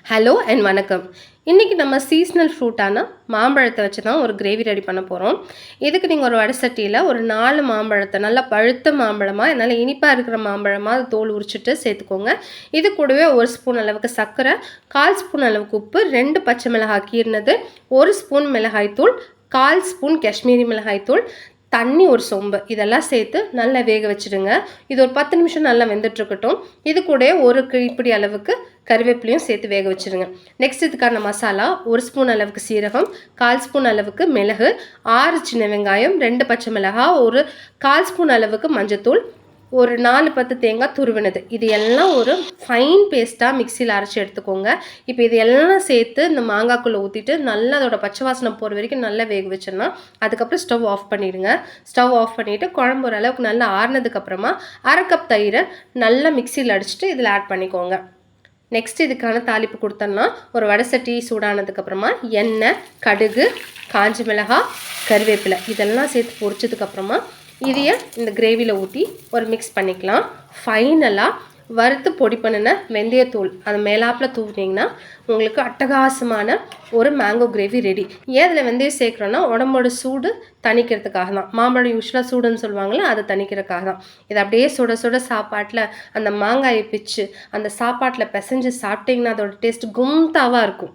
Hello and வணக்கம். இன்றைக்கி நம்ம சீஸ்னல் ஃப்ரூட்டான மாம்பழத்தை வச்சு தான் ஒரு கிரேவி ரெடி பண்ண போகிறோம். இதுக்கு நீங்கள் ஒரு வடை சட்டியில் ஒரு 4 மாம்பழத்தை, நல்லா பழுத்த மாம்பழமாக, நல்லா இனிப்பாக இருக்கிற மாம்பழமாக அது தோல் உரிச்சிட்டு சேர்த்துக்கோங்க. இது கூடவே 1 ஸ்பூன் அளவுக்கு சர்க்கரை, 1/4 ஸ்பூன் அளவுக்கு உப்பு, 2 பச்சை மிளகாய் கீறினது, 1 ஸ்பூன் மிளகாய்த்தூள், 1/4 ஸ்பூன் காஷ்மீரி மிளகாய்த்தூள், தண்ணி 1 சொம்பு, இதெல்லாம் சேர்த்து நல்லா வேக வச்சுடுங்க. இது ஒரு 10 நிமிஷம் நல்லா வெந்துட்டுருக்கட்டும். இது கூட ஒரு கைப்பிடி அளவுக்கு கருவேப்பிலையும் சேர்த்து வேக வச்சுருங்க. நெக்ஸ்ட் இதுக்கான மசாலா 1 ஸ்பூன் அளவுக்கு சீரகம், 1/4 ஸ்பூன் அளவுக்கு மிளகு, 6 சின்ன வெங்காயம், 2 பச்சை மிளகாய், ஒரு 1/4 ஸ்பூன் அளவுக்கு மஞ்சத்தூள், ஒரு 4-10 தேங்காய் துருவினது. இது எல்லாம் ஒரு ஃபைன் பேஸ்ட்டாக மிக்சியில் அரைச்சி எடுத்துக்கோங்க. இப்போ இது எல்லாம் சேர்த்து இந்த மாங்காய்க்குள்ளே ஊற்றிட்டு நல்லா அதோட பச்சை வாசனை போகிற வரைக்கும் நல்லா வேக வச்சிடலாம். அதுக்கப்புறம் ஸ்டவ் ஆஃப் பண்ணிவிடுங்க. ஸ்டவ் ஆஃப் பண்ணிவிட்டு குழம்பு ஓரளவுக்கு நல்லா ஆறுனதுக்கப்புறமா 1/2 கப் தயிரை நல்லா மிக்சியில் அடிச்சுட்டு இதில் ஆட் பண்ணிக்கோங்க. நெக்ஸ்ட் இதுக்கான தாளிப்பு கொடுத்தோம்னா, ஒரு வடை சட்டி சூடானதுக்கப்புறமா எண்ணெய், கடுகு, காஞ்ச மிளகாய், கருவேப்பிலை இதெல்லாம் சேர்த்து பொரிச்சதுக்கப்புறமா இதையை இந்த கிரேவியில் ஊற்றி ஒரு மிக்ஸ் பண்ணிக்கலாம். ஃபைனலாக வறுத்து பொடி பண்ணின வெந்தயத்தூள் அது மேலாப்பில் தூவினீங்கன்னா உங்களுக்கு அட்டகாசமான ஒரு மேங்கோ கிரேவி ரெடி. ஏன் அதில் வெந்தயம் சேர்க்குறோன்னா உடம்போட சூடு தணிக்கிறதுக்காக தான். மாம்பழம் யூஸ்வலாக சூடுன்னு சொல்லுவாங்களே, அதை தணிக்கிறதுக்காக தான். இதை அப்படியே சுட சுட சாப்பாட்டில் அந்த மாங்காயை பிச்சு அந்த சாப்பாட்டில் பிசைஞ்சு சாப்பிட்டிங்கன்னா அதோட டேஸ்ட் கும்தாவாக இருக்கும்.